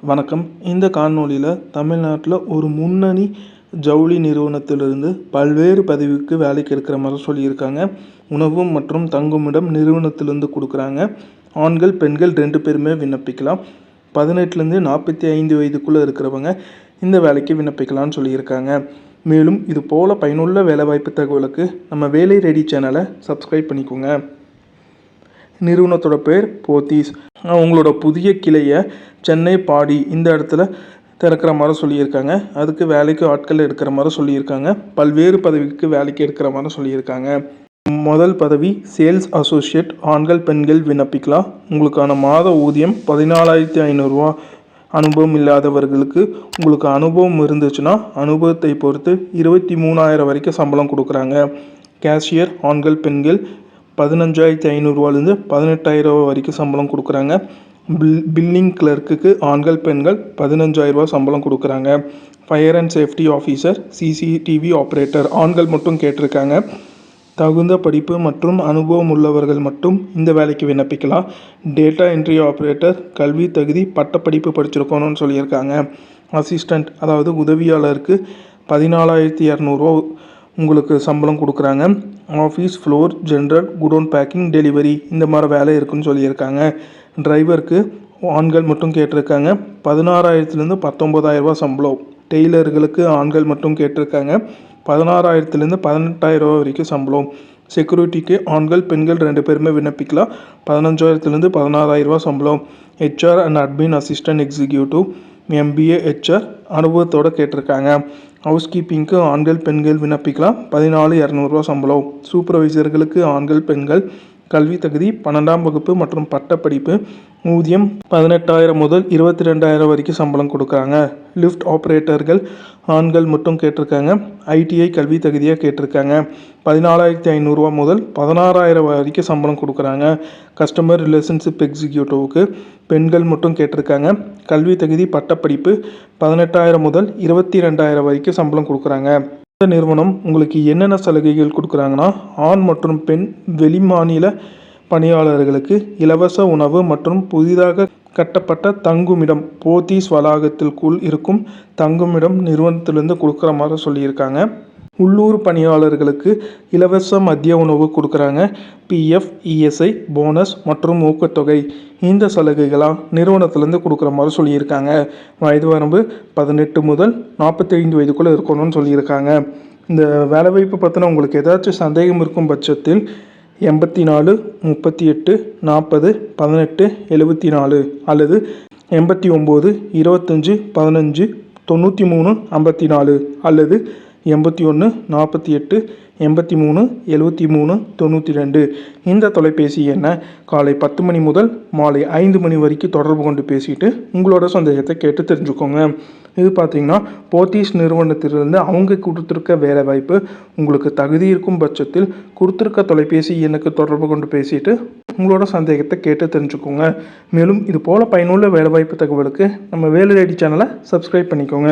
வணக்கம். இந்த காணொளியில் தமிழ்நாட்டில் ஒரு முன்னணி ஜவுளி நிறுவனத்திலிருந்து பல்வேறு பதவிக்கு வேலைக்கு எடுக்கிற மாதிரி சொல்லியிருக்காங்க. உணவு மற்றும் தங்குமிடம் நிறுவனத்திலிருந்து கொடுக்குறாங்க. ஆண்கள் பெண்கள் 2 பேருமே விண்ணப்பிக்கலாம். 18லேருந்து 45 வயதுக்குள்ளே இருக்கிறவங்க இந்த வேலைக்கு விண்ணப்பிக்கலாம்னு சொல்லியிருக்காங்க. மேலும் இது போல் பயனுள்ள வேலைவாய்ப்பு தகவலுக்கு நம்ம வேலை ரெடி சேனலை சப்ஸ்கிரைப் பண்ணிக்கோங்க. நிறுவனத்தோட பேர் போத்தீஸ். அவங்களோட புதிய கிளையை சென்னை பாடி இந்த இடத்துல திறக்கிற மாதிரி சொல்லியிருக்காங்க. அதுக்கு வேலைக்கு ஆட்கள் எடுக்கிற மாதிரி சொல்லியிருக்காங்க. பல்வேறு பதவிக்கு வேலைக்கு எடுக்கிற மாதிரி சொல்லியிருக்காங்க. முதல் பதவி சேல்ஸ் அசோசியேட். ஆண்கள் பெண்கள் விண்ணப்பிக்கலாம். உங்களுக்கான மாத ஊதியம் 14,500 ரூபா. அனுபவம் இல்லாதவர்களுக்கு உங்களுக்கு அனுபவம் இருந்துச்சுன்னா அனுபவத்தை பொறுத்து 23,000 வரைக்கும் சம்பளம் கொடுக்குறாங்க. கேஷியர் ஆண்கள் பெண்கள் 15,500 ரூபாலேருந்து 18,000 வரைக்கும் சம்பளம் கொடுக்குறாங்க. பில்லிங் கிளர்க்குக்கு ஆண்கள் பெண்கள் 15,000 ரூபா சம்பளம் கொடுக்குறாங்க. Fire and safety officer CCTV operator ஆண்கள் மட்டும் கேட்டிருக்காங்க. தகுந்த படிப்பு மற்றும் அனுபவம் உள்ளவர்கள் மட்டும் இந்த வேலைக்கு விண்ணப்பிக்கலாம். டேட்டா என்ட்ரி ஆப்ரேட்டர் கல்வி தகுதி பட்டப்படிப்பு படிச்சிருக்கணும்னு சொல்லியிருக்காங்க. அசிஸ்டண்ட் அதாவது உதவியாளருக்கு 14,200 ரூபா உங்களுக்கு சம்பளம் கொடுக்குறாங்க. Office floor general godown packing delivery இந்த மாதிரி வேலை இருக்குன்னு சொல்லியிருக்காங்க. டிரைவருக்கு ஆண்கள் மட்டும் கேட்டிருக்காங்க. 16,000லேருந்து 19,000 ரூபா சம்பளம். டெய்லர்களுக்கு ஆண்கள் மட்டும் கேட்டிருக்காங்க. 16,000லேருந்து 18,000 ரூபா வரைக்கும் சம்பளம். செக்யூரிட்டிக்கு ஆண்கள் பெண்கள் 2 பேருமே விண்ணப்பிக்கலாம். 15,000லேருந்து 16,000 ரூபா சம்பளம். HR and admin assistant executive MBA HR அனுபவத்தோடு கேட்டிருக்காங்க. ஹவுஸ் கீப்பிங்க்கு ஆண்கள் பெண்கள் விண்ணப்பிக்கலாம். 14,200 ரூபா சம்பளம். சூப்பர்வைசர்களுக்கு ஆண்கள் பெண்கள். கல்வி தகுதி 12ஆம் வகுப்பு மற்றும் பட்டப்படிப்பு. ஊதியம் 18,000 முதல் 22,000 வரைக்கும் சம்பளம் கொடுக்குறாங்க. லிஃப்ட் ஆப்ரேட்டர்கள் ஆண்கள் மட்டும் கேட்டிருக்காங்க. ITI கல்வி தகுதியாக கேட்டிருக்காங்க. 14,500 ரூபா முதல் 16,000 வரைக்கும் சம்பளம் கொடுக்குறாங்க. கஸ்டமர் ரிலேஷன்ஷிப் எக்ஸிக்யூட்டிவ்க்கு பெண்கள் மட்டும் கேட்டிருக்காங்க. கல்வி தகுதி பட்டப்படிப்பு 18,000 முதல் 22,000 வரைக்கும் சம்பளம் கொடுக்குறாங்க. இந்த நிறுவனம் உங்களுக்கு என்னென்ன சலுகைகள் கொடுக்குறாங்கன்னா, ஆண் மற்றும் பெண் வெளிமாநில பணியாளர்களுக்கு இலவச உணவு மற்றும் புதிதாக கட்டப்பட்ட தங்குமிடம் போத்தீஸ் வளாகத்திற்குள் இருக்கும் தங்குமிடம் நிறுவனத்திலிருந்து கொடுக்குற மாதிரி சொல்லியிருக்காங்க. உள்ளூர் பணியாளர்களுக்கு இலவச மதிய உணவு கொடுக்குறாங்க. PF ESI போனஸ் மற்றும் ஊக்கத்தொகை இந்த சலுகைகளாக நிறுவனத்திலேருந்து கொடுக்குற மாதிரி சொல்லியிருக்காங்க. வயது வரம்பு 18 முதல் 45 வயதுக்குள்ளே இருக்கணும்னு சொல்லியிருக்காங்க. இந்த வேலைவாய்ப்பு பற்றின உங்களுக்கு ஏதாச்சும் சந்தேகம் இருக்கும் பட்சத்தில் 84 38 40 18 74 அல்லது 89 25 15 93 54 அல்லது 81 48 83 73 92 இந்த தொலைபேசி எண்ணை காலை 10 மணி முதல் மாலை 5 மணி வரைக்கும் தொடர்பு கொண்டு பேசிட்டு உங்களோட சந்தேகத்தை கேட்டு தெரிஞ்சுக்கோங்க. இது பார்த்திங்கன்னா போத்தீஸ் நிறுவனத்திலிருந்து அவங்க கொடுத்துருக்க வேலைவாய்ப்பு. உங்களுக்கு தகுதி இருக்கும் பட்சத்தில் கொடுத்துருக்க தொலைபேசி எண்ணுக்கு தொடர்பு கொண்டு பேசிட்டு உங்களோட சந்தேகத்தை கேட்டு தெரிஞ்சுக்கோங்க. மேலும் இது போல் பயனுள்ள வேலைவாய்ப்பு தகவலுக்கு நம்ம வேலை ரெடி சேனலை சப்ஸ்கிரைப் பண்ணிக்கோங்க.